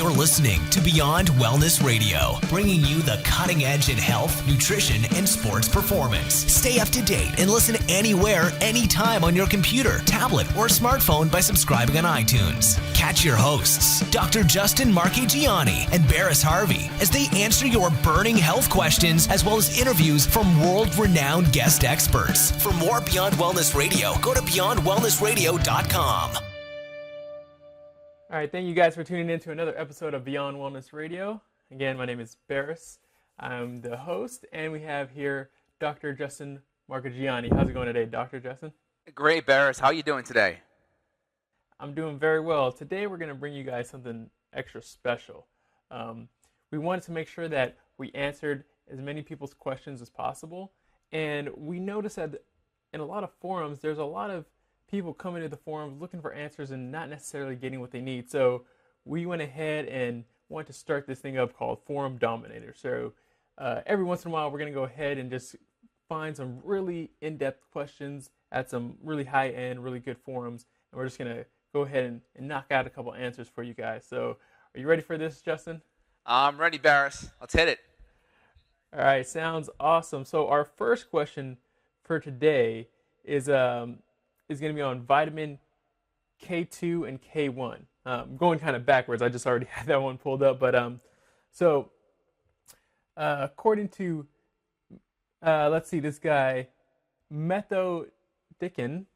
You're listening to Beyond Wellness Radio, bringing you the cutting edge in health, nutrition, and sports performance. Stay up to date and listen anywhere, anytime on your computer, tablet, or smartphone by subscribing on iTunes. Catch your hosts, Dr. Justin Marchegiani and Barris Harvey, as they answer your burning health questions as well as interviews from world-renowned guest experts. For more Beyond Wellness Radio, go to beyondwellnessradio.com. All right, thank you guys for tuning in to another episode of Beyond Wellness Radio. Again, my name is Barris. I'm the host, and we have here Dr. Justin Marchegiani. How's it going today, Dr. Justin? Great, Barris. How are you doing today? I'm doing very well. Today, we're going to bring you guys something extra special. We wanted to make sure that we answered as many people's questions as possible, and we noticed that in a lot of forums, there's a lot of people coming to the forums looking for answers and not necessarily getting what they need. So we went ahead and wanted to start this thing up called Forum Dominator. So every once in a while, we're going to go ahead and just find some really in-depth questions at some really high-end, really good forums. And we're just going to go ahead and knock out a couple answers for you guys. So are you ready for this, Justin? I'm ready, Barris. Let's hit it. All right, sounds awesome. So our first question for today is going to be on vitamin K2 and K1. I'm going kind of backwards. I just already had that one pulled up. But according to, let's see, this guy, Metho Dickin,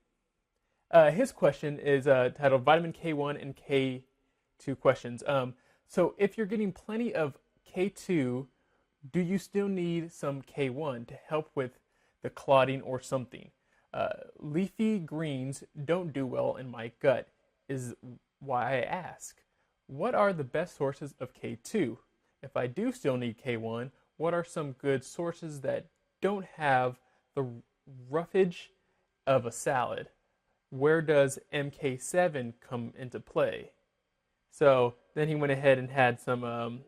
his question is titled Vitamin K1 and K2 questions. So if you're getting plenty of K2, do you still need some K1 to help with the clotting or something? Leafy greens don't do well in my gut is why I ask. What are the best sources of K2? If I do still need K1, what are some good sources that don't have the roughage of a salad? Where does MK7 come into play? So then he went ahead and had some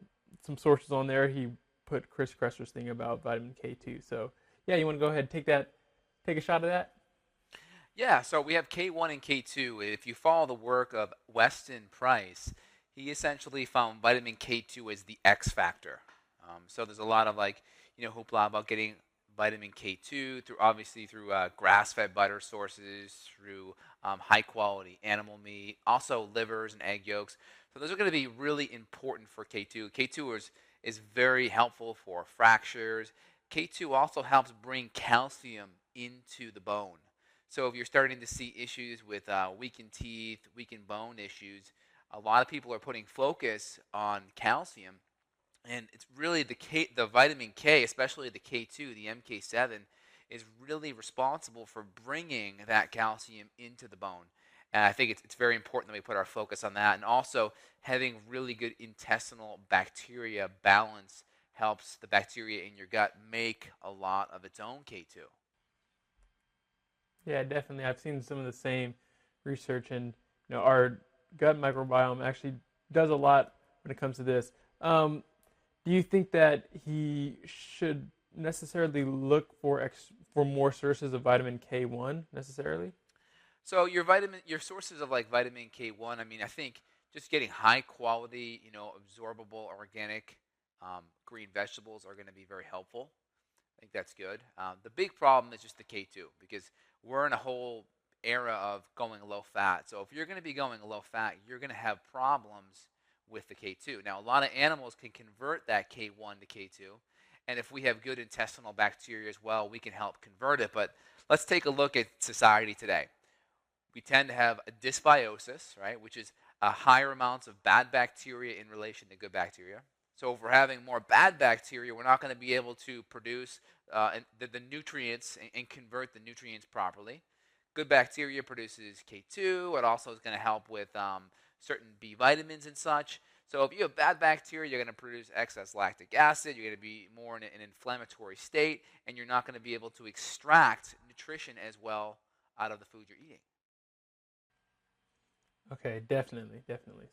sources on there. He put Chris Kresser's thing about vitamin K2. So yeah, you want to go ahead and take a shot of that? Yeah, so we have K1 and K2. If you follow the work of Weston Price, he essentially found vitamin K2 as the X factor. So there's a lot of hoopla about getting vitamin K2 through grass-fed butter sources, through high-quality animal meat, also livers and egg yolks. So those are going to be really important for K2. K2 is very helpful for fractures. K2 also helps bring calcium into the bone. So if you're starting to see issues with weakened teeth, weakened bone issues, a lot of people are putting focus on calcium, and it's really the vitamin K, especially the K2, the MK7, is really responsible for bringing that calcium into the bone. And I think it's very important that we put our focus on that, and also having really good intestinal bacteria balance helps the bacteria in your gut make a lot of its own K2. Yeah, definitely. I've seen some of the same research, and our gut microbiome actually does a lot when it comes to this. Do you think that he should necessarily look for more sources of vitamin K1 necessarily? So your sources of vitamin K1, I think just getting high quality, absorbable organic green vegetables are going to be very helpful. I think that's good. The big problem is just the K2, because we're in a whole era of going low fat. So if you're going to be going low fat, you're going to have problems with the K2. Now, a lot of animals can convert that K1 to K2. And if we have good intestinal bacteria as well, we can help convert it. But let's take a look at society today. We tend to have a dysbiosis, right, which is a higher amounts of bad bacteria in relation to good bacteria. So if we're having more bad bacteria, we're not going to be able to produce the nutrients and convert the nutrients properly. Good bacteria produces K2. It also is going to help with certain B vitamins and such. So if you have bad bacteria, you're going to produce excess lactic acid. You're going to be more in an inflammatory state, and you're not going to be able to extract nutrition as well out of the food you're eating. Okay, definitely.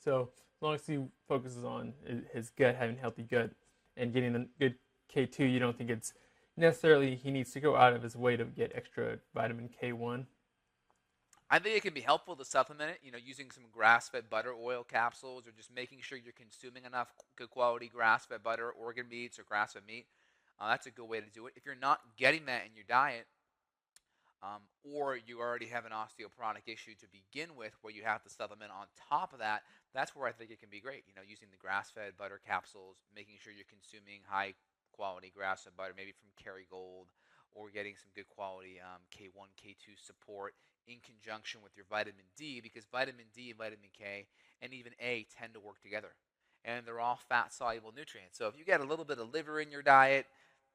So as long as he focuses on his gut, having a healthy gut, and getting a good K2, you don't think it's necessarily he needs to go out of his way to get extra vitamin K1? I think it can be helpful to supplement it, using some grass-fed butter oil capsules or just making sure you're consuming enough good quality grass-fed butter, organ meats, or grass-fed meat. That's a good way to do it. If you're not getting that in your diet, or you already have an osteoporotic issue to begin with where you have to supplement on top of that, that's where I think it can be great. Using the grass-fed butter capsules, making sure you're consuming high quality grass-fed butter, maybe from Kerrygold, or getting some good quality K1, K2 support in conjunction with your vitamin D, because vitamin D and vitamin K and even A tend to work together. And they're all fat-soluble nutrients. So if you get a little bit of liver in your diet,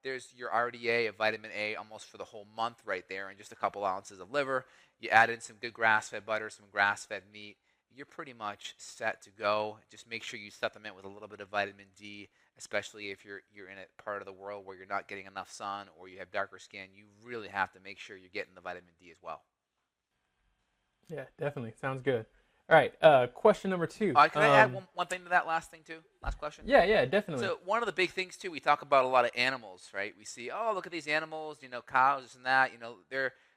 there's your RDA of vitamin A almost for the whole month right there, and just a couple ounces of liver. You add in some good grass-fed butter, some grass-fed meat. You're pretty much set to go. Just make sure you supplement with a little bit of vitamin D, especially if you're in a part of the world where you're not getting enough sun or you have darker skin. You really have to make sure you're getting the vitamin D as well. Yeah, definitely. Sounds good. All right, question number 2. Can I add one thing to that last thing, too? Last question? Yeah, definitely. So one of the big things, too, we talk about a lot of animals, right? We see, oh, look at these animals, cows, this and that.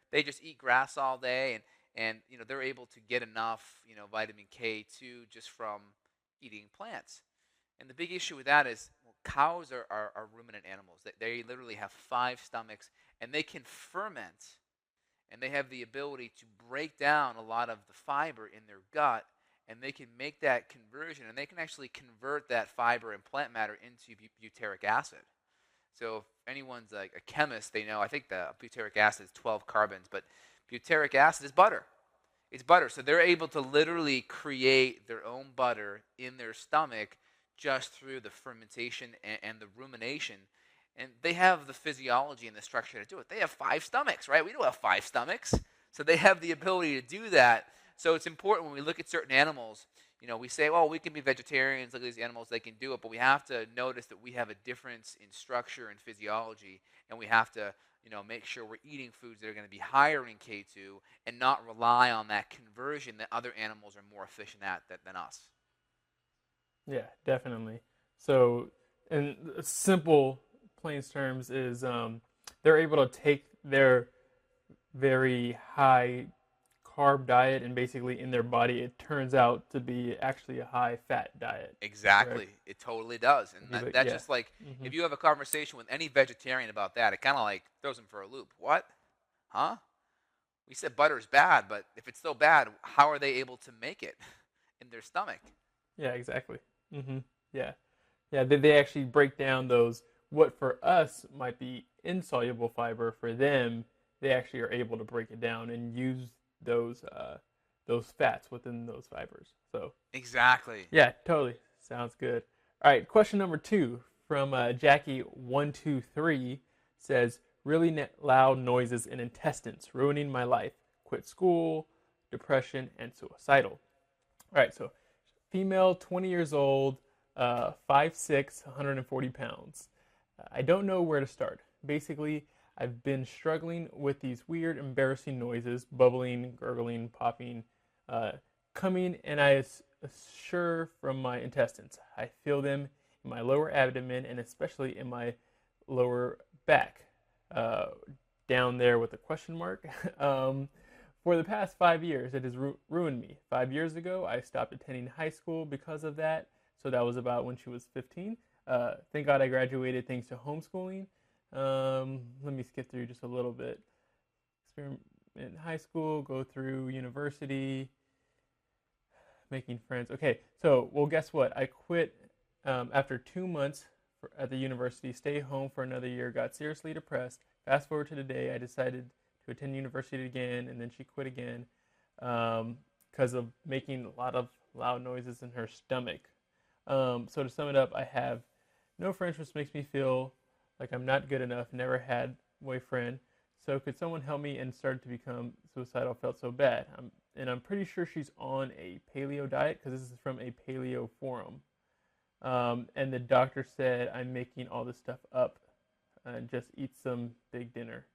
They just eat grass all day, and they're able to get enough, vitamin K2 just from eating plants. And the big issue with that is, cows are ruminant animals. They literally have 5 stomachs, and they can ferment. And they have the ability to break down a lot of the fiber in their gut, and they can make that conversion, and they can actually convert that fiber and plant matter into butyric acid. So if anyone's like a chemist, they know, I think the butyric acid is 12 carbons, but butyric acid is butter. It's butter. So they're able to literally create their own butter in their stomach just through the fermentation and the rumination. And they have the physiology and the structure to do it. They have 5 stomachs, right? We don't have 5 stomachs. So they have the ability to do that. So it's important when we look at certain animals, we say, well, we can be vegetarians, look at these animals, they can do it. But we have to notice that we have a difference in structure and physiology. And we have to, make sure we're eating foods that are going to be higher in K2 and not rely on that conversion that other animals are more efficient at than us. Yeah, definitely. So in simple plain terms is they're able to take their very high carb diet and basically in their body it turns out to be actually a high fat diet. Exactly. Correct? It totally does. And that's just like, if you have a conversation with any vegetarian about that, it kind of like throws them for a loop. What? Huh? We said butter's bad, but if it's so bad, how are they able to make it in their stomach? Yeah, exactly. Yeah. They actually break down those. What for us might be insoluble fiber, for them, they actually are able to break it down and use those fats within those fibers. So exactly. Yeah, totally. Sounds good. All right, question number 2 from Jackie123 says, really loud noises in intestines, ruining my life. Quit school, depression, and suicidal. All right, so female, 20 years old, 5'6", 140 pounds. I don't know where to start. Basically, I've been struggling with these weird, embarrassing noises, bubbling, gurgling, popping, coming, and I assure from my intestines. I feel them in my lower abdomen and especially in my lower back, down there with a question mark. For the past 5 years, it has ruined me. 5 years ago, I stopped attending high school because of that. So that was about when she was 15. Thank God I graduated thanks to homeschooling. Let me skip through just a little bit. Experiment in high school, go through university, making friends. Okay, so, well, guess what? I quit after 2 months at the university, stayed home for another year, got seriously depressed. Fast forward to today, I decided to attend university again, and then she quit again because of making a lot of loud noises in her stomach. So to sum it up, I have no friends, which makes me feel like I'm not good enough, never had a boyfriend. So could someone help me, and started to become suicidal, felt so bad. I'm pretty sure she's on a paleo diet because this is from a paleo forum. And the doctor said I'm making all this stuff up and just eat some big dinner.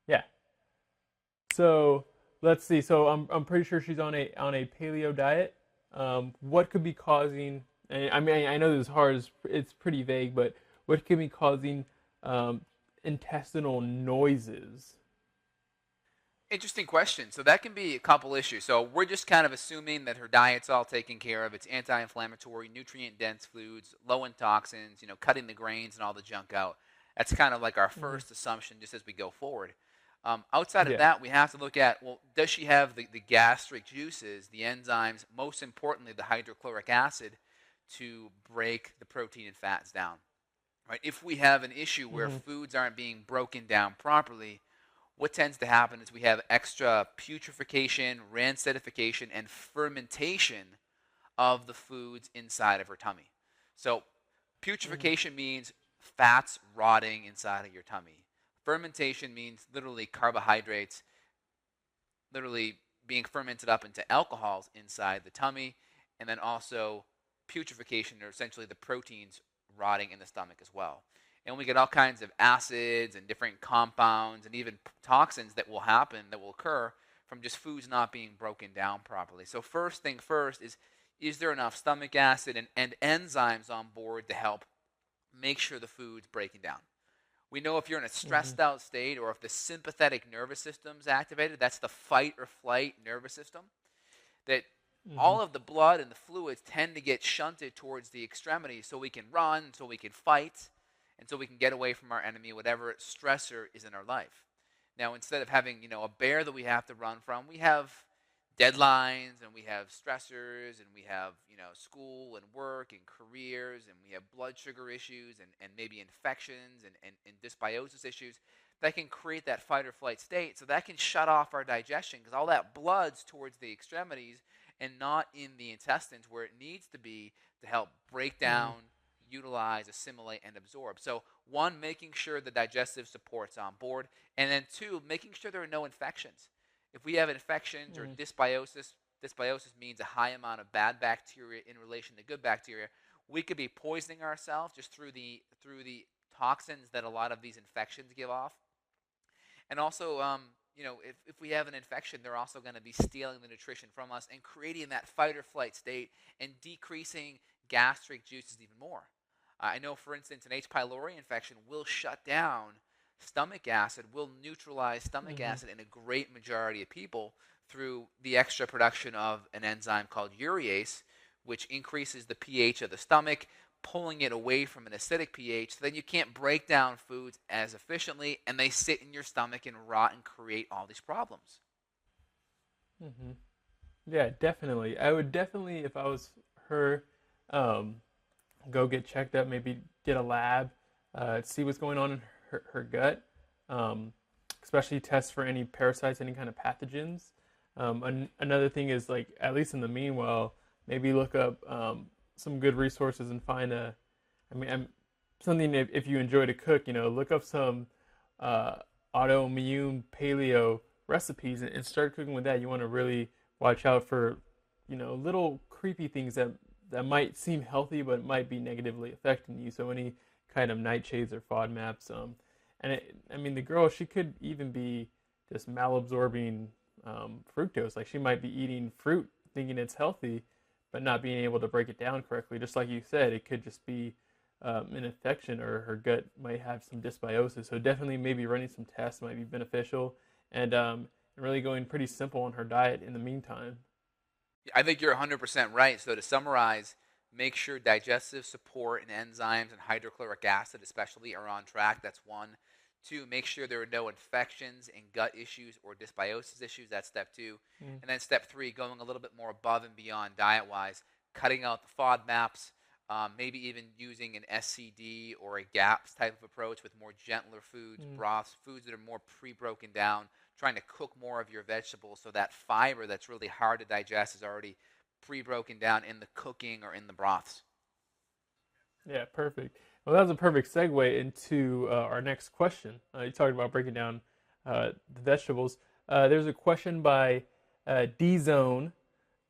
Yeah. So let's see. So I'm pretty sure she's on a paleo diet. What could be causing? I mean, I know this is hard. It's pretty vague, but what could be causing intestinal noises? Interesting question. So that can be a couple issues. So we're just kind of assuming that her diet's all taken care of. It's anti-inflammatory, nutrient-dense foods, low in toxins, cutting the grains and all the junk out. That's kind of like our Hmm. first assumption just as we go forward. Outside of Yeah. that, we have to look at, well, does she have the gastric juices, the enzymes, most importantly, the hydrochloric acid to break the protein and fats down? Right? If we have an issue where Hmm. foods aren't being broken down properly, what tends to happen is we have extra putrefaction, rancidification, and fermentation of the foods inside of her tummy. So, Hmm. putrefaction means fats rotting inside of your tummy. Fermentation means literally carbohydrates literally being fermented up into alcohols inside the tummy, and then also putrefaction, or essentially the proteins rotting in the stomach as well. And we get all kinds of acids and different compounds and even toxins that will happen, that will occur from just foods not being broken down properly. So first thing first is there enough stomach acid and enzymes on board to help make sure the food's breaking down? We know if you're in a Hmm. stressed out state or if the sympathetic nervous system is activated, that's the fight or flight nervous system, that Hmm. all of the blood and the fluids tend to get shunted towards the extremities so we can run, so we can fight, and so we can get away from our enemy, whatever stressor is in our life. Now, instead of having, a bear that we have to run from, we have deadlines and we have stressors and we have, school and work and careers and we have blood sugar issues and maybe infections and dysbiosis issues that can create that fight or flight state. So that can shut off our digestion because all that blood's towards the extremities and not in the intestines where it needs to be to help break Hmm. down, utilize, assimilate, and absorb. So, one, making sure the digestive support's on board, and then two, making sure there are no infections. If we have infections or Hmm. dysbiosis means a high amount of bad bacteria in relation to good bacteria. We could be poisoning ourselves just through the toxins that a lot of these infections give off. And also, if we have an infection, they're also going to be stealing the nutrition from us and creating that fight or flight state and decreasing gastric juices even more. I know, for instance, an H. pylori infection will shut down stomach acid, will neutralize stomach Hmm. acid in a great majority of people through the extra production of an enzyme called urease, which increases the pH of the stomach, pulling it away from an acidic pH, so then you can't break down foods as efficiently and they sit in your stomach and rot and create all these problems. Hmm. Yeah, definitely. I would definitely, if I was her, um, go get checked up, maybe get a lab, see what's going on in her gut, um, especially test for any parasites, any kind of pathogens. Another thing is like, at least in the meanwhile, maybe look up some good resources and find I mean, something if you enjoy to cook, look up some uh, autoimmune paleo recipes and start cooking with that. You want to really watch out for, little creepy things that might seem healthy but might be negatively affecting you. So any kind of nightshades or FODMAPs. I mean, the girl, she could even be just malabsorbing fructose. Like she might be eating fruit thinking it's healthy, but not being able to break it down correctly. Just like you said, it could just be an infection, or her gut might have some dysbiosis. So definitely, maybe running some tests might be beneficial, and really going pretty simple on her diet in the meantime. I think you're 100% right. So, to summarize, make sure digestive support and enzymes and hydrochloric acid, especially, are on track. That's one. Two, make sure there are no infections and gut issues or dysbiosis issues. That's step two. Mm. And then step three, going a little bit more above and beyond diet wise, cutting out the FODMAPs, maybe even using an SCD or a GAPS type of approach with more gentler foods, Mm. broths, foods that are more pre broken down, trying to cook more of your vegetables so that fiber that's really hard to digest is already pre-broken down in the cooking or in the broths. Yeah, perfect. Well, that was a perfect segue into our next question. You talked about breaking down the vegetables. There's a question by D Zone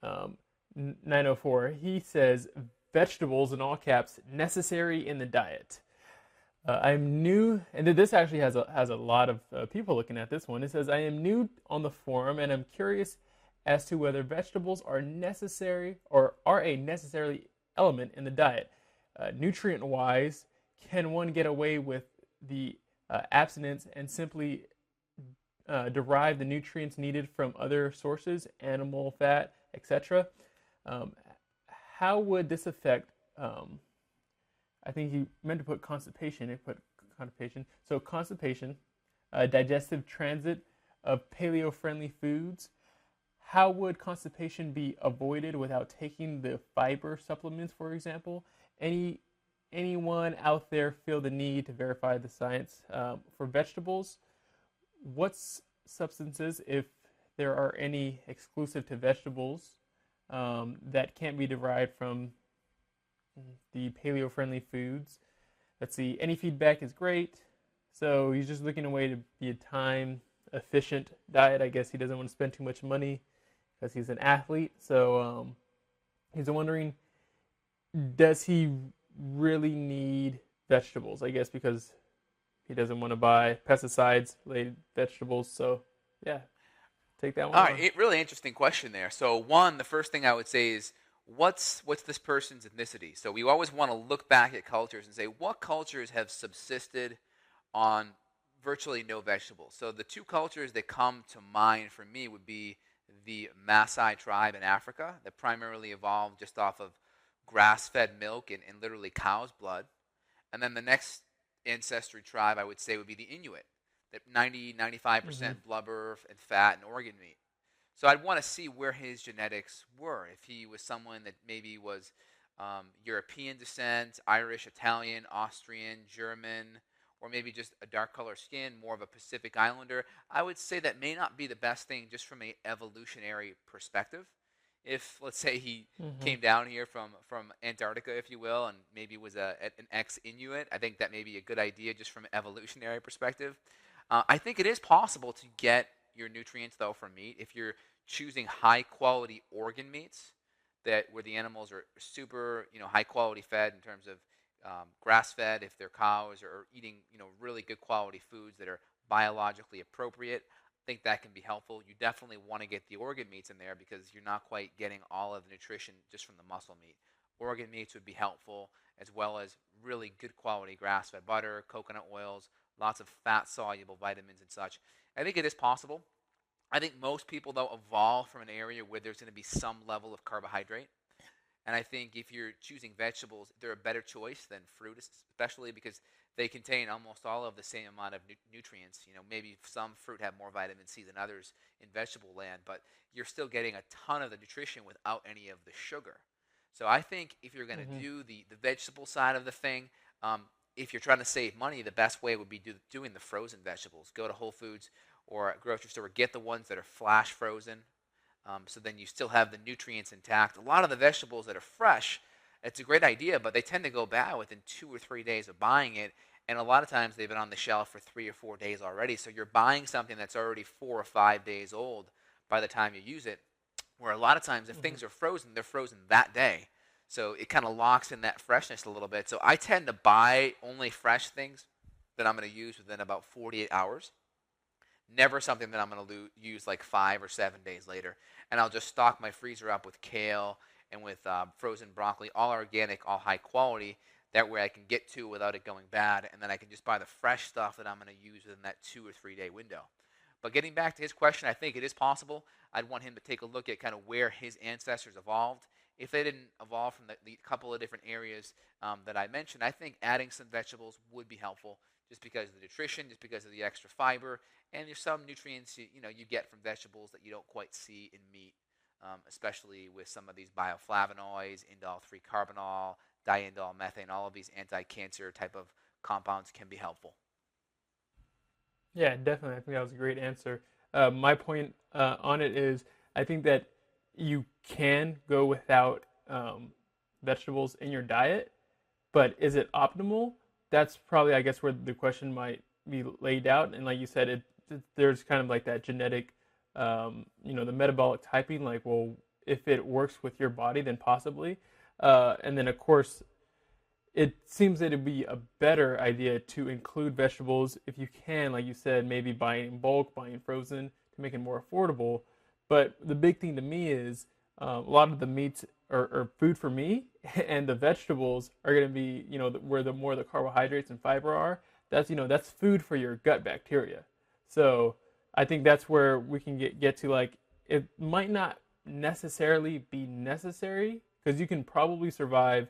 904. He says, vegetables in all caps necessary in the diet. I'm new, and this actually has a lot of people looking at this one. It says, I am new on the forum, and I'm curious as to whether vegetables are necessary or are a necessary element in the diet. Nutrient wise, can one get away with the abstinence and simply derive the nutrients needed from other sources, animal fat, etc. Um, how would this affect? I think he meant to put constipation. He put constipation. So constipation, digestive transit of paleo-friendly foods. How would constipation be avoided without taking the fiber supplements, for example? Anyone out there feel the need to verify the science for vegetables? What's substances, if there are any exclusive to vegetables, that can't be derived from the paleo-friendly foods? Let's see. Any feedback is great. So he's just looking a way to be a time-efficient diet. I guess he doesn't want to spend too much money because he's an athlete. So he's wondering, does he really need vegetables? I guess because he doesn't want to buy pesticide-laden vegetables. So yeah, take that one. All right, really interesting question there. So one, the first thing I would say is, what's this person's ethnicity? So we always want to look back at cultures and say, what cultures have subsisted on virtually no vegetables? So the two cultures that come to mind for me would be the Maasai tribe in Africa that primarily evolved just off of grass-fed milk and literally cow's blood. And then the next ancestry tribe I would say would be the Inuit, that 95% blubber and fat and organ meat. So I'd want to see where his genetics were. If he was someone that maybe was European descent, Irish, Italian, Austrian, German, or maybe just a dark color skin, more of a Pacific Islander, I would say that may not be the best thing just from an evolutionary perspective. If, let's say, he came down here from Antarctica, if you will, and maybe was an ex-Inuit, I think that may be a good idea just from an evolutionary perspective. I think it is possible to get your nutrients, though, from meat if you're choosing high-quality organ meats where the animals are super, high-quality fed in terms of grass-fed, if they're cows, or eating, really good quality foods that are biologically appropriate. I think that can be helpful. You definitely want to get the organ meats in there because you're not quite getting all of the nutrition just from the muscle meat. Organ meats would be helpful, as well as really good quality grass-fed butter, coconut oils, lots of fat-soluble vitamins and such. I think it is possible. I think most people, though, evolve from an area where there's going to be some level of carbohydrate. And I think if you're choosing vegetables, they're a better choice than fruit, especially because they contain almost all of the same amount of nutrients. Maybe some fruit have more vitamin C than others in vegetable land, but you're still getting a ton of the nutrition without any of the sugar. So I think if you're going to do the vegetable side of the thing, if you're trying to save money, the best way would be doing the frozen vegetables. Go to Whole Foods or a grocery store, get the ones that are flash frozen, so then you still have the nutrients intact. A lot of the vegetables that are fresh, it's a great idea, but they tend to go bad within 2 or 3 days of buying it, and a lot of times they've been on the shelf for 3 or 4 days already, so you're buying something that's already 4 or 5 days old by the time you use it, where a lot of times if things are frozen, they're frozen that day. So it kind of locks in that freshness a little bit. So I tend to buy only fresh things that I'm going to use within about 48 hours. Never something that I'm going to use like 5 or 7 days later. And I'll just stock my freezer up with kale and with frozen broccoli, all organic, all high quality. That way I can get to it without it going bad. And then I can just buy the fresh stuff that I'm going to use within that 2 or 3 day window. But getting back to his question, I think it is possible. I'd want him to take a look at kind of where his ancestors evolved. If they didn't evolve from the couple of different areas that I mentioned, I think adding some vegetables would be helpful just because of the nutrition, just because of the extra fiber, and there's some nutrients you get from vegetables that you don't quite see in meat, especially with some of these bioflavonoids, indole-3 carbinol, diindole methane, all of these anti-cancer type of compounds can be helpful. Yeah, definitely. I think that was a great answer. My point on it is I think that you can go without vegetables in your diet, but is it optimal? That's probably, I guess, where the question might be laid out. And like you said, there's kind of like that genetic, the metabolic typing, like, well, if it works with your body, then possibly. And then, of course, it seems that it'd be a better idea to include vegetables if you can, like you said, maybe buying in bulk, buying frozen to make it more affordable. But the big thing to me is a lot of the meats are food for me, and the vegetables are going to be, where the more the carbohydrates and fiber are. That's food for your gut bacteria. So I think that's where we can get to, like, it might not necessarily be necessary because you can probably survive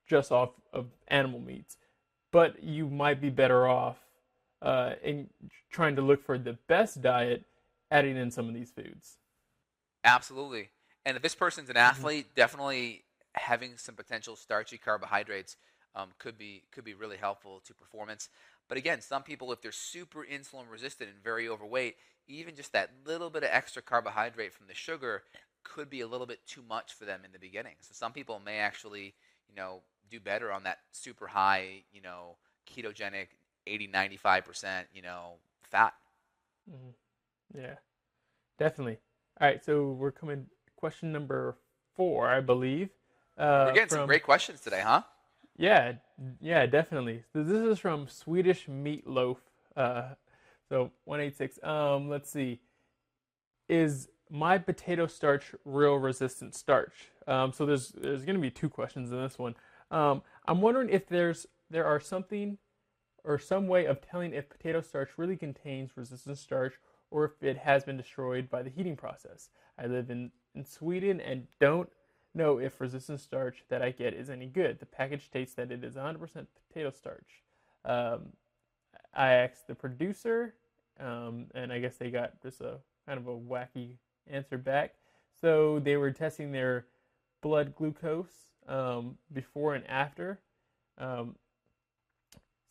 just off of animal meats, but you might be better off in trying to look for the best diet, adding in some of these foods. Absolutely. And if this person's an Mm-hmm. athlete, definitely having some potential starchy carbohydrates could be really helpful to performance. But again, some people, if they're super insulin resistant and very overweight, even just that little bit of extra carbohydrate from the sugar could be a little bit too much for them in the beginning. So some people may actually, do better on that super high, ketogenic 80, 95%, fat. Yeah, definitely. All right, so we're coming question number 4, I believe. We're getting some From great questions today, huh? Yeah, yeah, definitely. So this is from Swedish Meatloaf. Uh, so 186. Let's see. Is my potato starch real resistant starch? So there's going to be 2 questions in this one. I'm wondering if there are something or some way of telling if potato starch really contains resistant starch or if it has been destroyed by the heating process. I live in Sweden and don't know if resistant starch that I get is any good. The package states that it is 100% potato starch. Um, I asked the producer, and I guess they got just a kind of a wacky answer back. So they were testing their blood glucose before and after. Um,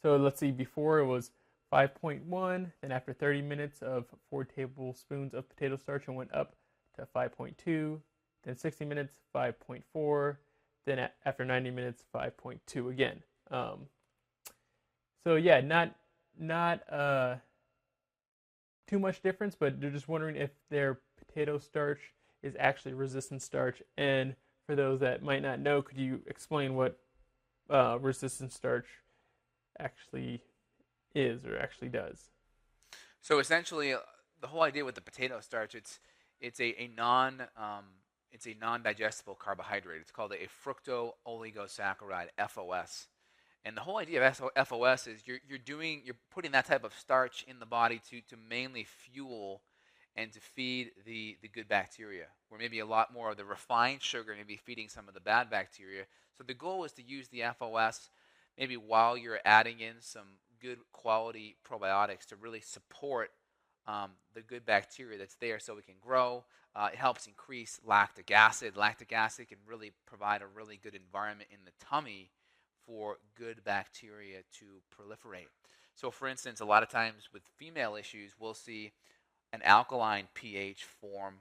so let's see, before it was 5.1, then after 30 minutes of 4 tablespoons of potato starch, it went up to 5.2, then 60 minutes, 5.4, then after 90 minutes, 5.2 again. So yeah, not too much difference, but they're just wondering if their potato starch is actually resistant starch. And for those that might not know, could you explain what resistant starch actually is or actually does? So essentially, the whole idea with the potato starch, it's a non it's a non-digestible carbohydrate. It's called a fructo oligosaccharide (FOS). And the whole idea of FOS is you're putting that type of starch in the body to mainly fuel and to feed the good bacteria, where maybe a lot more of the refined sugar may be feeding some of the bad bacteria. So the goal is to use the FOS maybe while you're adding in some good quality probiotics to really support the good bacteria that's there so it can grow. It helps increase lactic acid. Lactic acid can really provide a really good environment in the tummy for good bacteria to proliferate. So, for instance, a lot of times with female issues, we'll see an alkaline pH form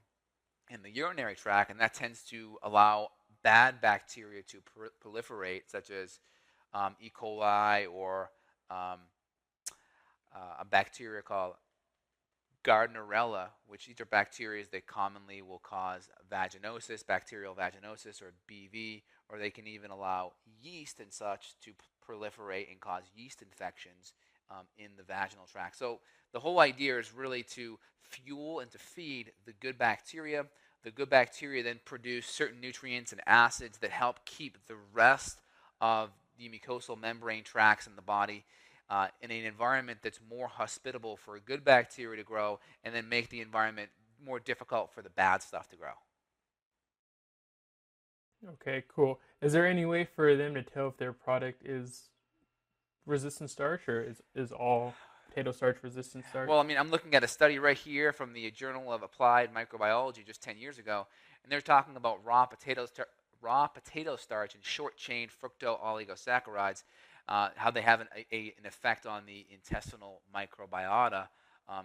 in the urinary tract, and that tends to allow bad bacteria to proliferate, such as E. coli or um, a bacteria called Gardnerella, which these are bacteria that commonly will cause vaginosis, bacterial vaginosis, or BV, or they can even allow yeast and such to proliferate and cause yeast infections in the vaginal tract. So the whole idea is really to fuel and to feed the good bacteria. The good bacteria then produce certain nutrients and acids that help keep the rest of the mucosal membrane tracts in the body in an environment that's more hospitable for a good bacteria to grow, and then make the environment more difficult for the bad stuff to grow. Okay, cool. Is there any way for them to tell if their product is resistant starch or is all potato starch resistant starch? Well, I mean, I'm looking at a study right here from the Journal of Applied Microbiology just 10 years ago, and they're talking about raw potato starch and short chain fructo oligosaccharides, how they have an effect on the intestinal microbiota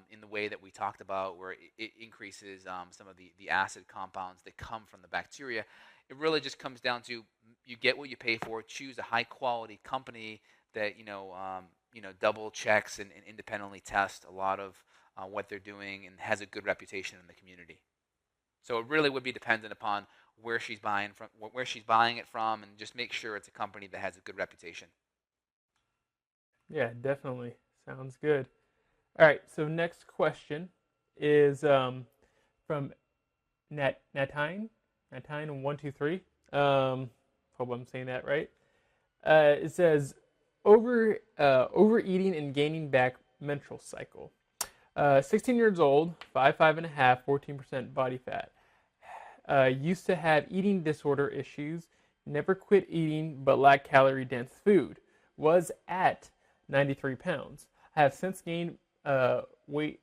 in the way that we talked about, where it increases some of the acid compounds that come from the bacteria. It really just comes down to you get what you pay for. Choose a high quality company that double checks and independently tests a lot of what they're doing and has a good reputation in the community. So it really would be dependent upon where she's buying it from, and just make sure it's a company that has a good reputation. Yeah, definitely. Sounds good. All right, so next question is from Natine123. Hope I'm saying that right. It says overeating and gaining back menstrual cycle. 16 years old, 5'5.5", 14% body fat. Used to have eating disorder issues. Never quit eating, but lacked calorie-dense food. Was at 93 pounds. I have since gained weight,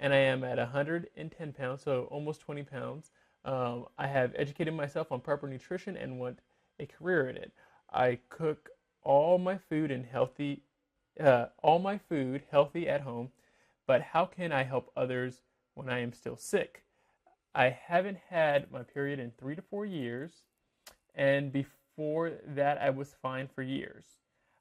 and I am at 110 pounds, so almost 20 pounds. I have educated myself on proper nutrition and want a career in it. I cook all my food and healthy at home, but how can I help others when I am still sick? I haven't had my period in 3 to 4 years, and before that, I was fine for years.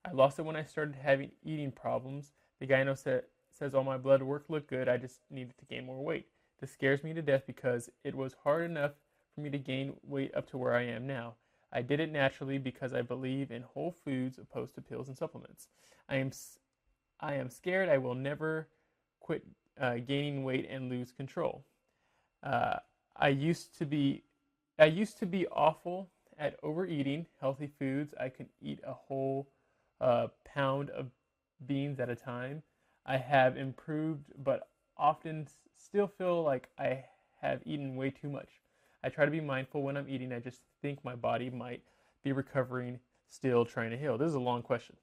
I lost it when I started having eating problems. The gyno says all my blood work looked good. I just needed to gain more weight. This scares me to death because it was hard enough for me to gain weight up to where I am now. I did it naturally because I believe in whole foods opposed to pills and supplements. I am scared I will never quit gaining weight and lose control. Uh, I used to be awful at overeating healthy foods. I could eat a whole pound of beans at a time. I have improved, but often still feel like I have eaten way too much. I try to be mindful when I'm eating. I just think my body might be recovering, still trying to heal. This is a long question.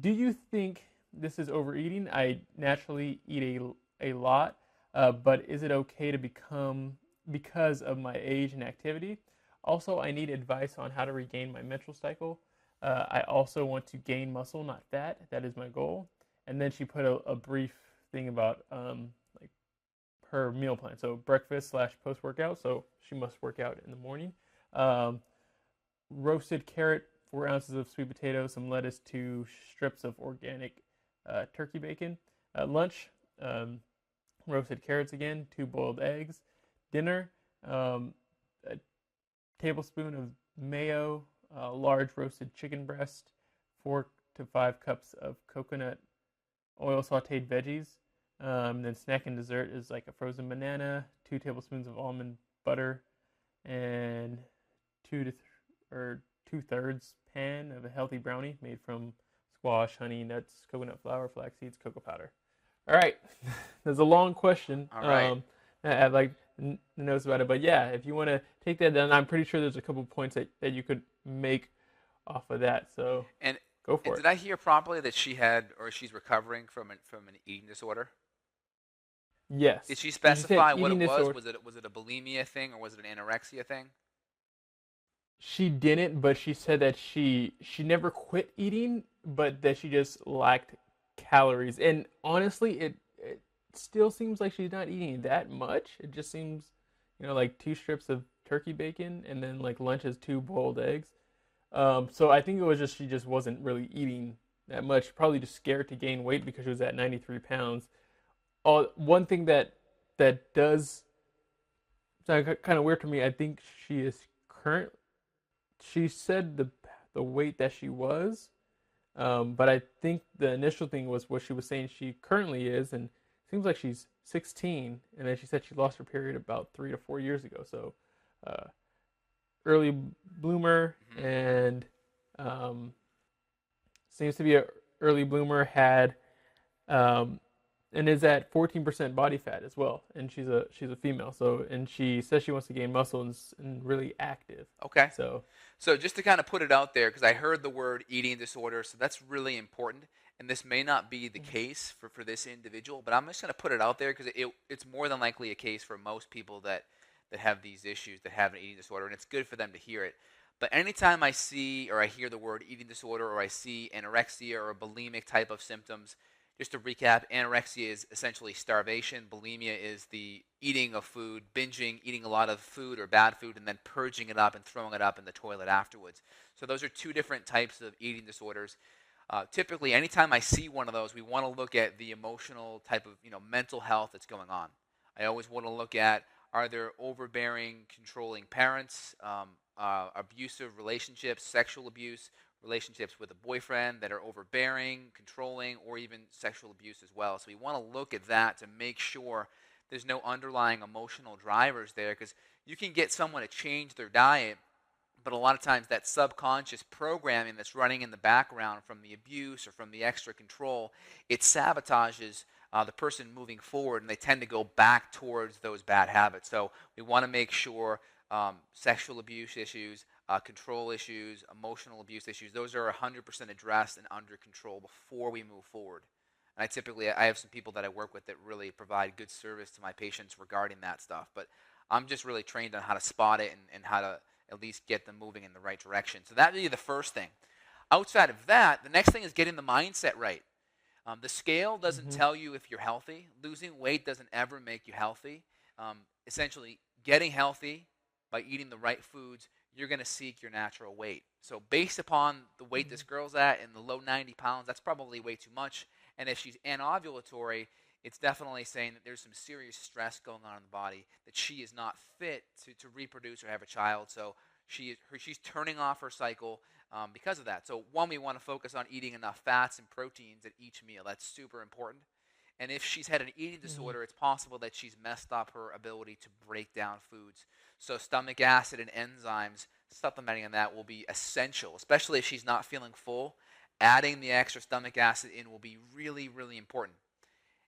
Do you think this is overeating? I naturally eat a lot, but is it okay to become because of my age and activity? Also, I need advice on how to regain my menstrual cycle. I also want to gain muscle, not fat. That is my goal. And then she put a brief thing about like her meal plan. So breakfast / post workout. So she must work out in the morning. Roasted carrot, 4 ounces of sweet potato, some lettuce, 2 strips of organic turkey bacon. Lunch, roasted carrots again, 2 boiled eggs. Dinner, a tablespoon of mayo, large roasted chicken breast, 4 to 5 cups of coconut oil sauteed veggies. Then snack and dessert is like a frozen banana, 2 tablespoons of almond butter, and 2/3 pan of a healthy brownie made from squash, honey, nuts, coconut flour, flax seeds, cocoa powder. All right, there's a long question. All right. I have like notes about it, but yeah, if you want to take that down, I'm pretty sure there's a couple points that you could make off of that. So And go for and it. did I hear properly that she's recovering from an eating disorder? Yes. Did she She said specify what it eating was? disorder. Was it a bulimia thing or was it an anorexia thing? She didn't, but she said that she never quit eating, but that she just lacked calories. And honestly, it still seems like she's not eating that much. It just seems, like 2 strips of turkey bacon, and then like lunch is 2 boiled eggs. So I think it was just she just wasn't really eating that much. Probably just scared to gain weight because she was at 93 pounds. One thing that does sound kind of weird to me. I think she is current. She said the weight that she was, but I think the initial thing was what she was saying she currently is, and it seems like she's 16, and then she said she lost her period about 3 to 4 years ago. So early bloomer, and seems to be a early bloomer, had and is at 14% body fat as well, and she's a female. So, and she says she wants to gain muscle and really active. Okay. So just to kind of put it out there, because I heard the word eating disorder, so that's really important. And this may not be the case for this individual, but I'm just going to put it out there because it's more than likely a case for most people that have these issues, that have an eating disorder, and it's good for them to hear it. But anytime I see or I hear the word eating disorder or I see anorexia or a bulimic type of symptoms, just to recap, anorexia is essentially starvation. Bulimia is the eating of food, binging, eating a lot of food or bad food, and then purging it up and throwing it up in the toilet afterwards. So those are 2 different types of eating disorders. Typically, anytime I see one of those, we want to look at the emotional type of mental health that's going on. I always want to look at, are there overbearing, controlling parents, abusive relationships, sexual abuse, relationships with a boyfriend that are overbearing, controlling, or even sexual abuse as well. So we want to look at that to make sure there's no underlying emotional drivers there, because you can get someone to change their diet, but a lot of times that subconscious programming that's running in the background from the abuse or from the extra control, it sabotages the person moving forward, and they tend to go back towards those bad habits. So we want to make sure sexual abuse issues, control issues, emotional abuse issues, those are 100% addressed and under control before we move forward. And I have some people that I work with that really provide good service to my patients regarding that stuff. But I'm just really trained on how to spot it and how to at least get them moving in the right direction. So that would be the first thing. Outside of that, the next thing is getting the mindset right. The scale doesn't tell you if you're healthy. Losing weight doesn't ever make you healthy. Essentially, getting healthy by eating the right foods, you're going to seek your natural weight. So based upon the weight this girl's at in the low 90 pounds, that's probably way too much. And if she's anovulatory, it's definitely saying that there's some serious stress going on in the body, that she is not fit to reproduce or have a child. So she's turning off her cycle because of that. So one, we want to focus on eating enough fats and proteins at each meal. That's super important. And if she's had an eating disorder, it's possible that she's messed up her ability to break down foods. So stomach acid and enzymes, supplementing on that will be essential, especially if she's not feeling full. Adding the extra stomach acid in will be really, really important.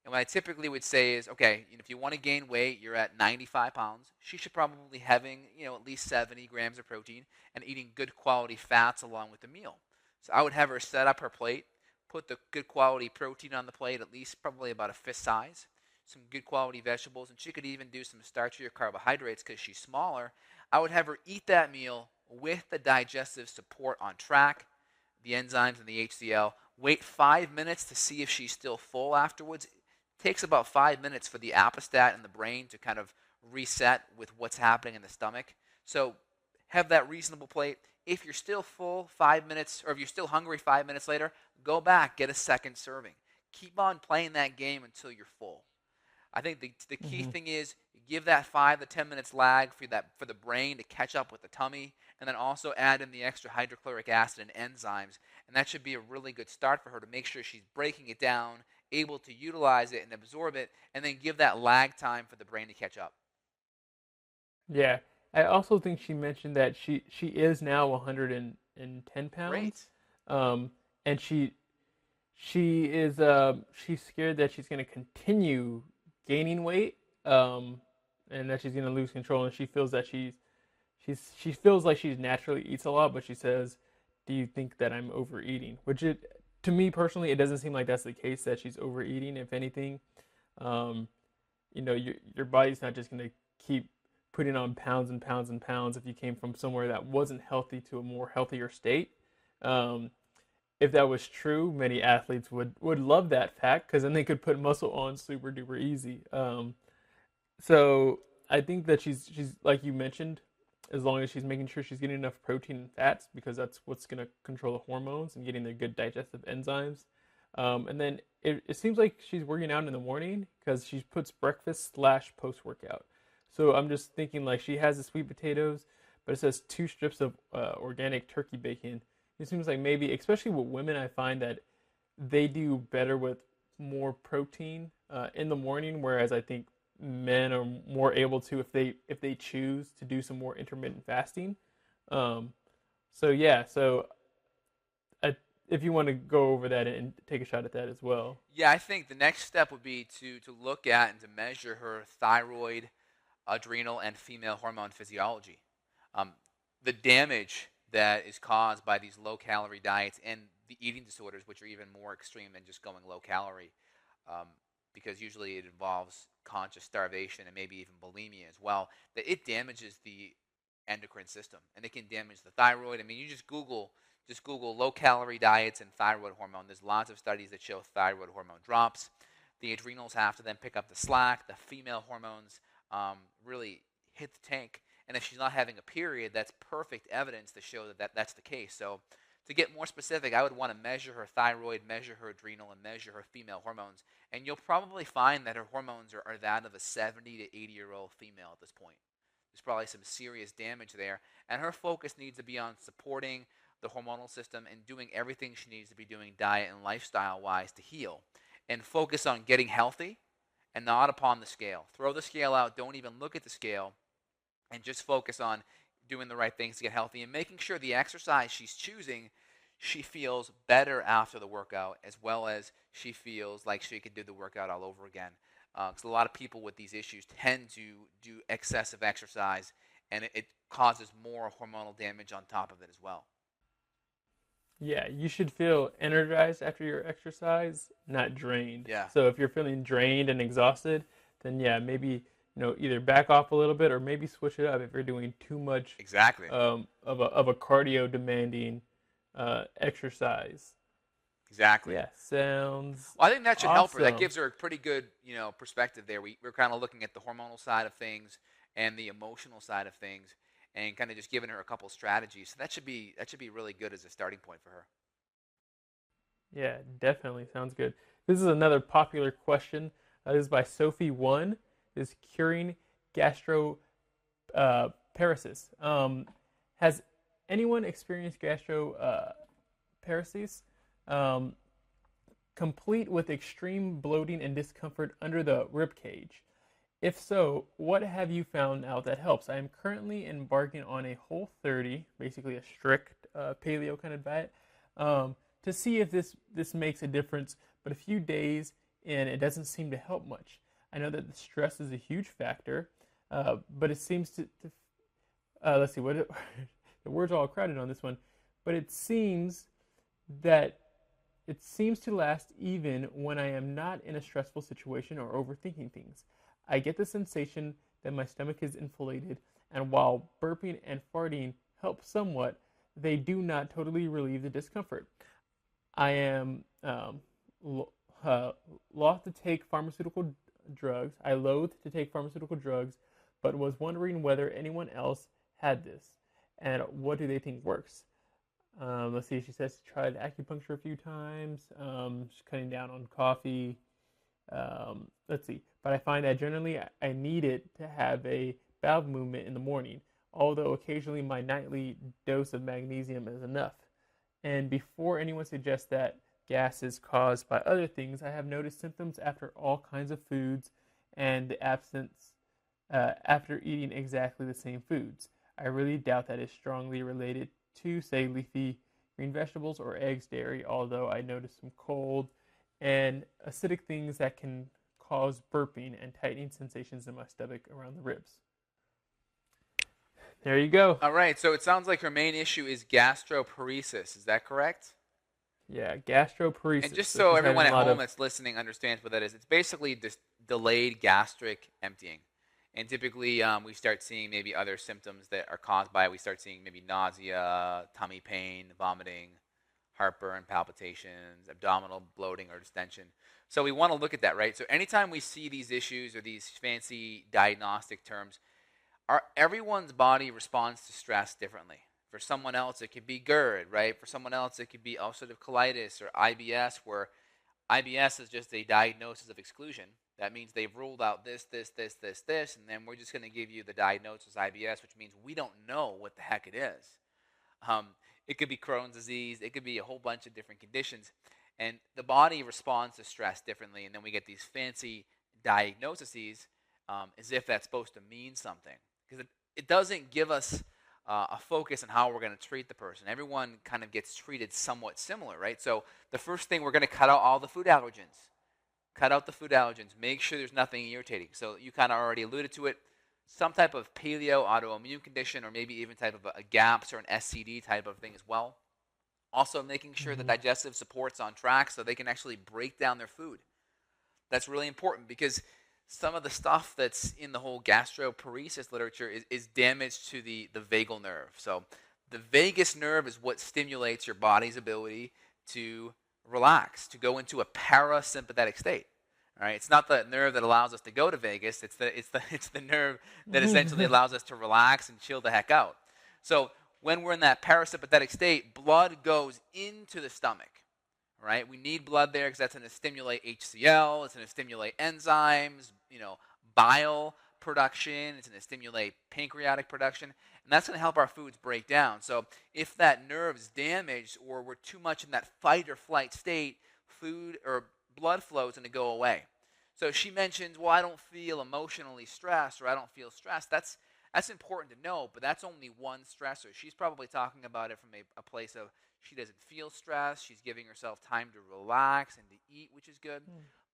And what I typically would say is, okay, if you want to gain weight, you're at 95 pounds. She should probably be having, at least 70 grams of protein and eating good quality fats along with the meal. So I would have her set up her plate, put the good quality protein on the plate, at least probably about a fist size, some good quality vegetables, and she could even do some starchier carbohydrates because she's smaller. I would have her eat that meal with the digestive support on track, the enzymes and the HCl. Wait 5 minutes to see if she's still full afterwards. It takes about 5 minutes for the apostat in the brain to kind of reset with what's happening in the stomach. So have that reasonable plate. If you're still full 5 minutes, or if you're still hungry 5 minutes later, go back, get a second serving. Keep on playing that game until you're full. I think the key thing is give that 5 to 10 minutes lag for the brain to catch up with the tummy, and then also add in the extra hydrochloric acid and enzymes, and that should be a really good start for her to make sure she's breaking it down, able to utilize it and absorb it, and then give that lag time for the brain to catch up. Yeah, I also think she mentioned that she is now 110 pounds. Great. And she's scared that she's going to continue gaining weight, and that she's going to lose control, and she feels that she feels like she naturally eats a lot, but she says, "Do you think that I'm overeating?" Which to me personally, it doesn't seem like that's the case, that she's overeating. If anything, your body's not just going to keep putting on pounds and pounds and pounds if you came from somewhere that wasn't healthy to a more healthier state. If that was true, many athletes would love that fact, because then they could put muscle on super duper easy. So I think that she's like you mentioned, as long as she's making sure she's getting enough protein and fats, because that's what's going to control the hormones and getting the good digestive enzymes. And then it seems like she's working out in the morning, because she puts breakfast / post workout. So I'm just thinking, like, she has the sweet potatoes, but it says 2 strips of organic turkey bacon. It seems like maybe, especially with women, I find that they do better with more protein in the morning, whereas I think men are more able to, if they choose to do some more intermittent fasting. So if you want to go over that and take a shot at that as well. Yeah, I think the next step would be to look at and to measure her thyroid, adrenal, and female hormone physiology. The damage that is caused by these low-calorie diets and the eating disorders, which are even more extreme than just going low-calorie, because usually it involves conscious starvation and maybe even bulimia as well, that it damages the endocrine system, and it can damage the thyroid. I mean, you just Google low-calorie diets and thyroid hormone. There's lots of studies that show thyroid hormone drops. The adrenals have to then pick up the slack. The female hormones really hit the tank. And if she's not having a period, that's perfect evidence to show that that's the case. So to get more specific, I would want to measure her thyroid, measure her adrenal, and measure her female hormones. And you'll probably find that her hormones are that of a 70 to 80-year-old female at this point. There's probably some serious damage there. And her focus needs to be on supporting the hormonal system and doing everything she needs to be doing diet and lifestyle-wise to heal. And focus on getting healthy and not upon the scale. Throw the scale out. Don't even look at the scale. And just focus on doing the right things to get healthy and making sure the exercise she's choosing, she feels better after the workout, as well as she feels like she could do the workout all over again. Because a lot of people with these issues tend to do excessive exercise, and it causes more hormonal damage on top of it as well. Yeah, you should feel energized after your exercise, not drained. Yeah, So if you're feeling drained and exhausted, then yeah, maybe either back off a little bit or maybe switch it up if you're doing too much exactly. of a cardio demanding exercise. Exactly. Yeah, sounds Well, I think that should help her. That awesome. gives her a pretty good, perspective there. We're kind of looking at the hormonal side of things and the emotional side of things, and kind of just giving her a couple strategies. So that should be really good as a starting point for her. Yeah, definitely sounds good. This is another popular question. This is by Sophie One. Is curing gastro paresis. Has anyone experienced gastro paresis? Um, Complete with extreme bloating and discomfort under the rib cage. If so, what have you found out that helps? I am currently embarking on a Whole30, basically a strict paleo kind of diet, to see if this makes a difference. But a few days in, it doesn't seem to help much. I know that the stress is a huge factor, but it seems to let's see what the words are all crowded on this one, but that it seems to last even when I am not in a stressful situation or overthinking things. I get the sensation that my stomach is inflated, and while burping and farting help somewhat, they do not totally relieve the discomfort. I am loath to take pharmaceutical drugs. I loathe to take pharmaceutical drugs, but was wondering whether anyone else had this, and what do they think works. Let's see. She says she tried acupuncture a few times. She's cutting down on coffee. Let's see. But I find that generally I need it to have a bowel movement in the morning, although occasionally my nightly dose of magnesium is enough. And before anyone suggests that gas is caused by other things, I have noticed symptoms after all kinds of foods and the absence after eating exactly the same foods. I really doubt that is strongly related to, say, leafy green vegetables or eggs, dairy, although I notice some cold and acidic things that can cause burping and tightening sensations in my stomach around the ribs. There you go. All right. So it sounds like her main issue is gastroparesis. Is that correct? Yeah, gastroparesis. And just So so she's everyone having at a lot home of that's listening understands what that is, it's basically just delayed gastric emptying. And typically, we start seeing maybe other symptoms that are caused by it. We start seeing maybe nausea, tummy pain, vomiting, heartburn, palpitations, abdominal bloating or distension. So we want to look at that, right? So anytime we see these issues or these fancy diagnostic terms, everyone's body responds to stress differently. For someone else, it could be GERD, right? For someone else, it could be ulcerative colitis or IBS, where IBS is just a diagnosis of exclusion. That means they've ruled out this, and then we're just going to give you the diagnosis IBS, which means we don't know what the heck it is. It could be Crohn's disease. It could be a whole bunch of different conditions. And the body responds to stress differently, and then we get these fancy diagnoses as if that's supposed to mean something. Because it doesn't give us a focus on how we're going to treat the person. Everyone kind of gets treated somewhat similar, right? So the first thing, we're going to cut out all the food allergens. Cut out the food allergens. Make sure there's nothing irritating. So you kind of already alluded to it. Some type of paleo autoimmune condition, or maybe even type of a GAPS or an SCD type of thing as well. Also making sure the digestive support's on track so they can actually break down their food. That's really important, because some of the stuff that's in the whole gastroparesis literature is damage to the vagal nerve. So the vagus nerve is what stimulates your body's ability to relax, to go into a parasympathetic state. All right, it's not the nerve that allows us to go to Vegas. It's the nerve that essentially allows us to relax and chill the heck out. So when we're in that parasympathetic state, blood goes into the stomach. Right? We need blood there because that's going to stimulate HCl. It's going to stimulate enzymes, bile production. It's going to stimulate pancreatic production, and that's going to help our foods break down. So if that nerve is damaged, or we're too much in that fight or flight state, food or blood flow is going to go away. So she mentions, well, I don't feel emotionally stressed, or I don't feel stressed. That's important to know, but that's only one stressor. She's probably talking about it from a place of She doesn't feel stressed. She's giving herself time to relax and to eat, which is good.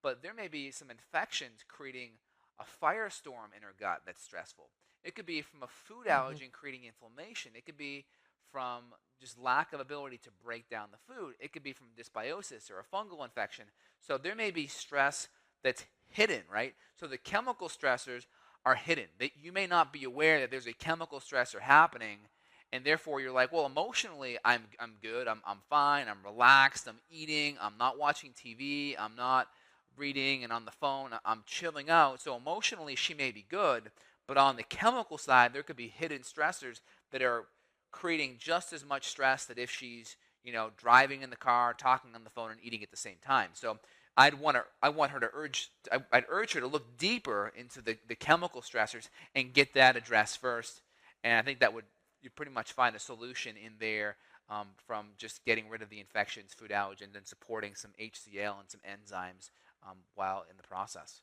But there may be some infections creating a firestorm in her gut that's stressful. It could be from a food allergen creating inflammation. It could be from just lack of ability to break down the food. It could be from dysbiosis or a fungal infection. So there may be stress that's hidden, right? So the chemical stressors are hidden. You may not be aware that there's a chemical stressor happening, and therefore you're like, well, emotionally I'm good, I'm fine, I'm relaxed, I'm eating, I'm not watching TV, I'm not reading and on the phone, I'm chilling out. So emotionally she may be good, but on the chemical side there could be hidden stressors that are creating just as much stress that if she's, driving in the car, talking on the phone, and eating at the same time. So I'd urge her to look deeper into the chemical stressors and get that addressed first. And I think you pretty much find a solution in there from just getting rid of the infections, food allergens, and supporting some HCl and some enzymes while in the process.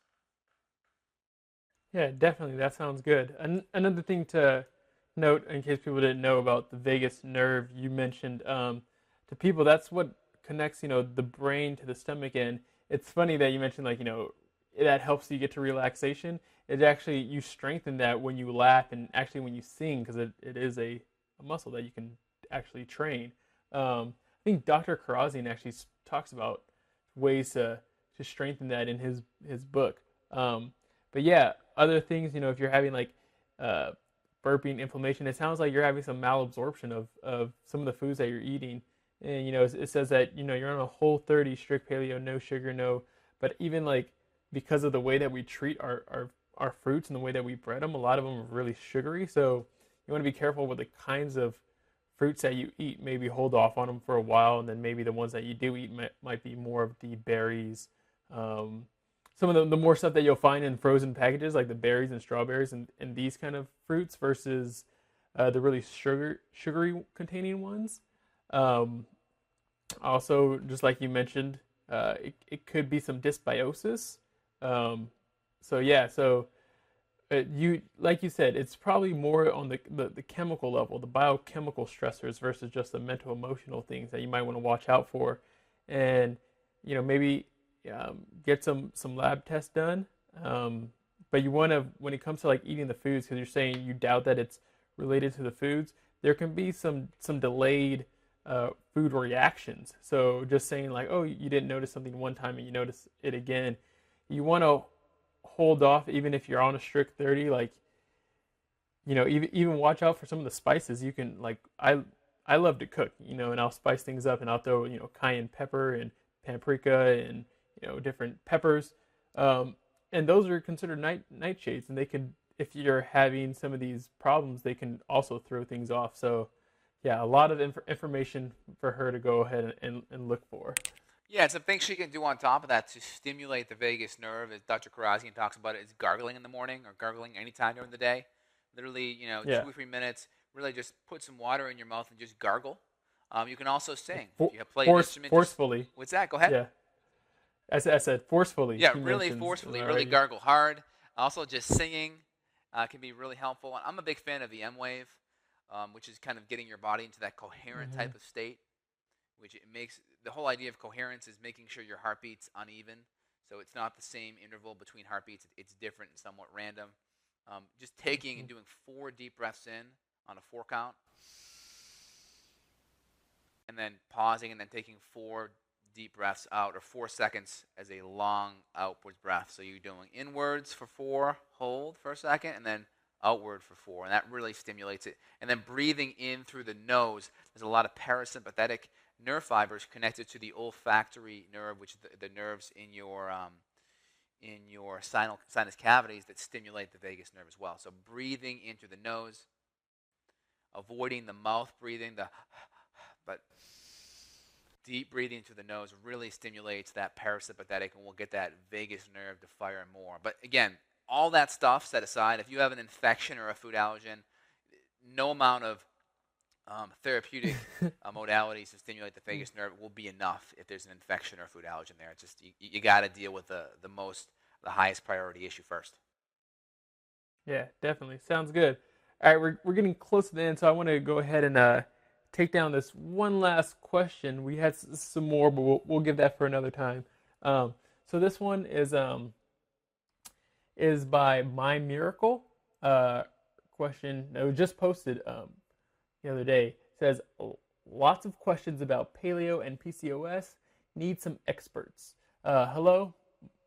Yeah, definitely. That sounds good. Another thing to note, in case people didn't know about the vagus nerve, you mentioned to people, that's what connects, the brain to the stomach. And it's funny that you mentioned, that helps you get to relaxation. It actually, you strengthen that when you laugh and actually when you sing, because it is a muscle that you can actually train. I think Dr. Karazian actually talks about ways to strengthen that in his book. But yeah, other things, if you're having burping, inflammation, it sounds like you're having some malabsorption of some of the foods that you're eating. And, it says that, you're on a Whole30 strict paleo, no sugar, but even because of the way that we treat our fruits and the way that we bread them, a lot of them are really sugary. So you want to be careful with the kinds of fruits that you eat. Maybe hold off on them for a while, and then maybe the ones that you do eat might be more of the berries. Some of the more stuff that you'll find in frozen packages, like the berries and strawberries and these kind of fruits versus the really sugary containing ones. Also, just like you mentioned, it could be some dysbiosis. Like you said, it's probably more on the chemical level, the biochemical stressors versus just the mental emotional things that you might want to watch out for. And, maybe get some lab tests done. But you want to, when it comes to eating the foods, because you're saying you doubt that it's related to the foods, there can be some delayed food reactions. So just saying oh, you didn't notice something one time and you notice it again, you want to hold off even if you're on a strict 30. Even watch out for some of the spices. You can I love to cook, and I'll spice things up and I'll throw cayenne pepper and paprika and different peppers, and those are considered nightshades, and they can, if you're having some of these problems, they can also throw things off. So yeah, a lot of information for her to go ahead and look for. Yeah, some things she can do on top of that to stimulate the vagus nerve, as Dr. Karazian talks about it, is gargling in the morning or gargling anytime during the day. Literally, 2 or 3 minutes, really just put some water in your mouth and just gargle. You can also sing. If you play an instrument. Forcefully. What's that? Go ahead. Yeah. As I said, forcefully. Yeah, really forcefully, really gargle hard. Also, just singing can be really helpful. I'm a big fan of the M-Wave, which is kind of getting your body into that coherent type of state, which it makes, the whole idea of coherence is making sure your heartbeat's uneven. So it's not the same interval between heartbeats. It's different and somewhat random. Just taking and doing 4 deep breaths in on a 4 count, and then pausing and then taking 4 deep breaths out, or 4 seconds as a long outwards breath. So you're doing inwards for 4, hold for a second, and then outward for 4, and that really stimulates it. And then breathing in through the nose. There's a lot of parasympathetic nerve fibers connected to the olfactory nerve, which is the nerves in your sinus cavities that stimulate the vagus nerve as well. So breathing in through the nose, avoiding the mouth breathing, but deep breathing through the nose really stimulates that parasympathetic, and we'll get that vagus nerve to fire more. But again, all that stuff set aside, if you have an infection or a food allergen, no amount of therapeutic modalities to stimulate the vagus nerve will be enough if there's an infection or food allergen there. It's just you got to deal with the highest priority issue first. Yeah, definitely. Sounds good. All right, we're getting close to the end, so I want to go ahead and take down this one last question. We had some more, but we'll give that for another time. So this one is by My Miracle. Question that was just posted the other day. It says lots of questions about paleo and PCOS. Need some experts. Hello,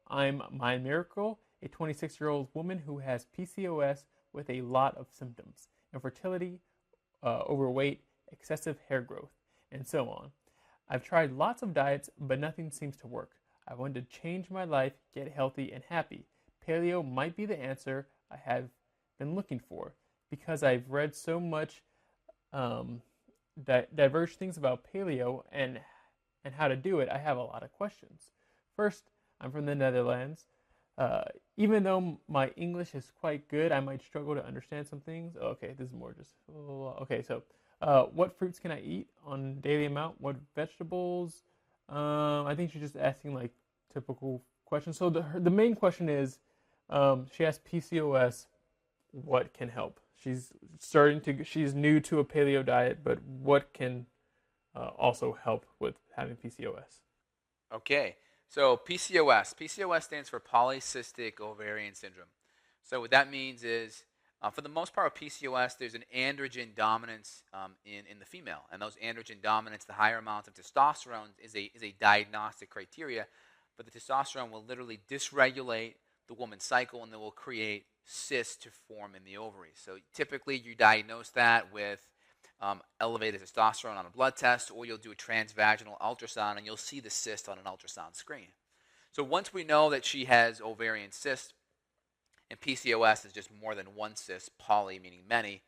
I'm My Miracle, a 26-year-old woman who has PCOS with a lot of symptoms: infertility, overweight, excessive hair growth, and so on. I've tried lots of diets, but nothing seems to work. I want to change my life, get healthy and happy. Paleo might be the answer I have been looking for. Because I've read so much diverse things about paleo and how to do it, I have a lot of questions. First, I'm from the Netherlands. Even though my English is quite good, I might struggle to understand some things. Okay, this is more just... Okay, so what fruits can I eat on daily amount? What vegetables? I think she's just asking like typical questions. So the main question is, she has PCOS. What can help? She's new to a paleo diet, but what can also help with having PCOS? Okay, so PCOS stands for polycystic ovarian syndrome. So what that means is, for the most part of PCOS, there's an androgen dominance in the female, and those androgen dominance, the higher amounts of testosterone, is a diagnostic criteria. But the testosterone will literally dysregulate the woman's cycle, and then will create cysts to form in the ovaries. So typically you diagnose that with elevated testosterone on a blood test, or you'll do a transvaginal ultrasound and you'll see the cyst on an ultrasound screen. So once we know that she has ovarian cyst, and PCOS is just more than one cyst, poly meaning many,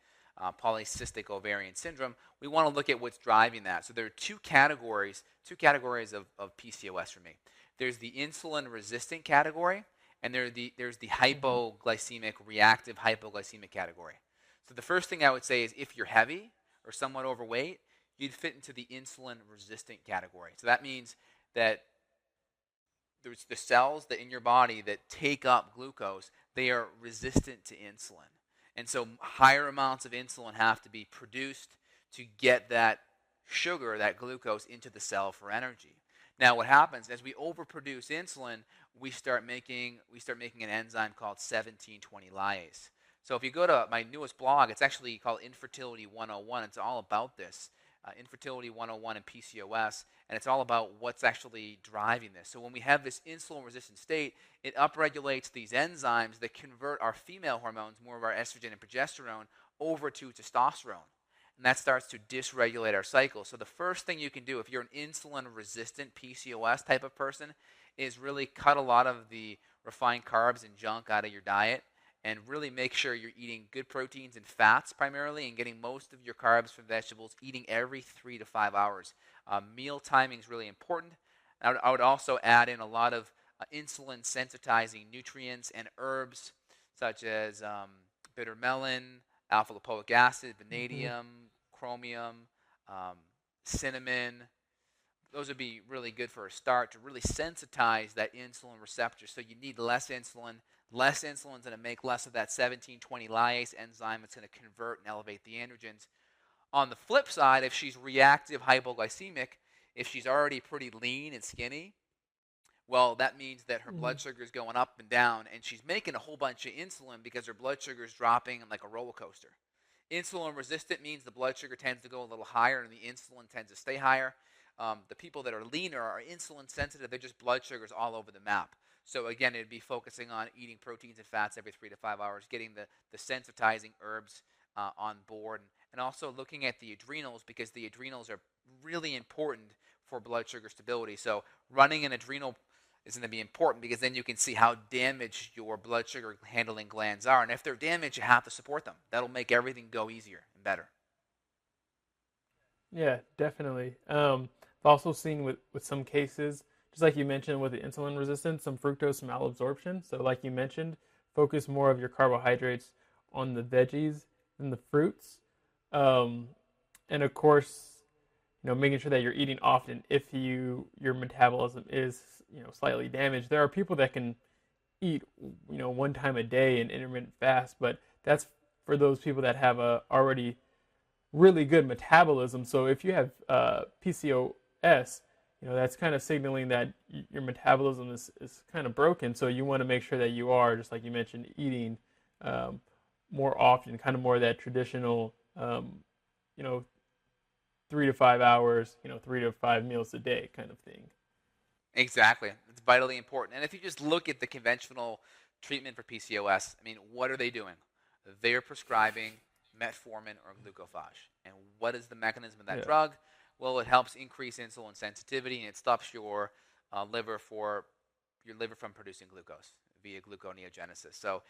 polycystic ovarian syndrome, we want to look at what's driving that. So there are two categories of PCOS for me. There's the insulin resistant category, and there's the hypoglycemic, reactive hypoglycemic category. So the first thing I would say is, if you're heavy or somewhat overweight, you'd fit into the insulin resistant category. So that means that there's the cells that in your body that take up glucose, they are resistant to insulin. And so higher amounts of insulin have to be produced to get that sugar, that glucose, into the cell for energy. Now what happens, as we overproduce insulin, we start making an enzyme called 1720 lyase. So if you go to my newest blog, it's actually called Infertility 101. It's all about this, Infertility 101 and PCOS, and it's all about what's actually driving this. So when we have this insulin-resistant state, it upregulates these enzymes that convert our female hormones, more of our estrogen and progesterone, over to testosterone. And that starts to dysregulate our cycle. So the first thing you can do if you're an insulin-resistant PCOS type of person is really cut a lot of the refined carbs and junk out of your diet, and really make sure you're eating good proteins and fats primarily, and getting most of your carbs from vegetables, eating every 3 to 5 hours. Meal timing is really important. I would also add in a lot of insulin sensitizing nutrients and herbs, such as bitter melon, alpha lipoic acid, vanadium, chromium, cinnamon. Those would be really good for a start to really sensitize that insulin receptor. So you need less insulin. Less insulin is going to make less of that 1720 lyase enzyme. It's going to convert and elevate the androgens. On the flip side, if she's reactive hypoglycemic, if she's already pretty lean and skinny, well, that means that her blood sugar is going up and down, and she's making a whole bunch of insulin because her blood sugar is dropping like a roller coaster. Insulin resistant means the blood sugar tends to go a little higher and the insulin tends to stay higher. The people that are leaner are insulin sensitive. They're just blood sugars all over the map. So again, it'd be focusing on eating proteins and fats every 3 to 5 hours, getting the sensitizing herbs on board, and also looking at the adrenals, because the adrenals are really important for blood sugar stability. So running an adrenal is going to be important, because then you can see how damaged your blood sugar handling glands are. And if they're damaged, you have to support them. That'll make everything go easier and better. Yeah, definitely. I've also seen with some cases, just like you mentioned with the insulin resistance, some fructose malabsorption. So like you mentioned, focus more of your carbohydrates on the veggies than the fruits. And of course, making sure that you're eating often if your metabolism is, slightly damaged. There are people that can eat, one time a day in intermittent fast, but that's for those people that have a already really good metabolism. So if you have PCOS, that's kind of signaling that your metabolism is kind of broken. So you want to make sure that you are, just like you mentioned, eating more often, kind of more of that traditional, 3 to 5 hours, 3 to 5 meals a day kind of thing. Exactly. It's vitally important. And if you just look at the conventional treatment for PCOS, I mean, what are they doing? They're prescribing metformin or glucophage. And what is the mechanism of that drug? Well, it helps increase insulin sensitivity, and it stops your liver from producing glucose via gluconeogenesis. So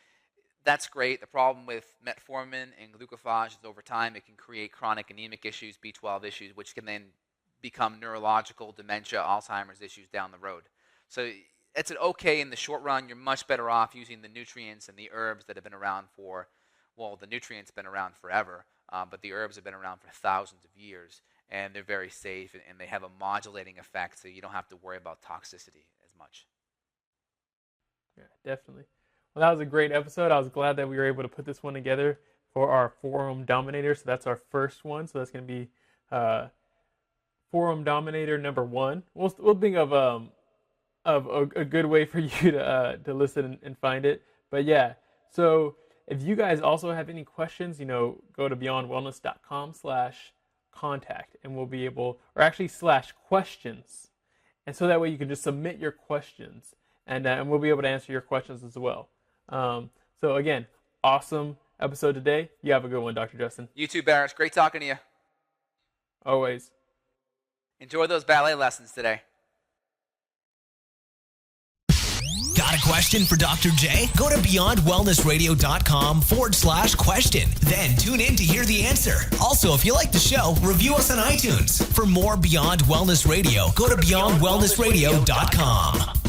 that's great. The problem with metformin and glucophage is over time it can create chronic anemic issues, B12 issues, which can then become neurological, dementia, Alzheimer's issues down the road. So it's okay in the short run. You're much better off using the nutrients and the herbs that have been around the nutrients have been around forever, but the herbs have been around for thousands of years, and they're very safe, and they have a modulating effect, so you don't have to worry about toxicity as much. Yeah, definitely. Well, that was a great episode. I was glad that we were able to put this one together for our Forum Dominator. So that's our first one. So that's going to be Forum Dominator number 1. We'll think of a good way for you to listen and find it. But yeah, so if you guys also have any questions, go to beyondwellness.com/contact, and we'll be able, or actually /questions, and so that way you can just submit your questions, and we'll be able to answer your questions as well. So again, awesome episode today. You have a good one, Dr. Justin. You too, Barris. Great talking to you. Always. Enjoy those ballet lessons today. Got a question for Dr. J? Go to beyondwellnessradio.com/question. Then tune in to hear the answer. Also, if you like the show, review us on iTunes. For more Beyond Wellness Radio, go to beyondwellnessradio.com.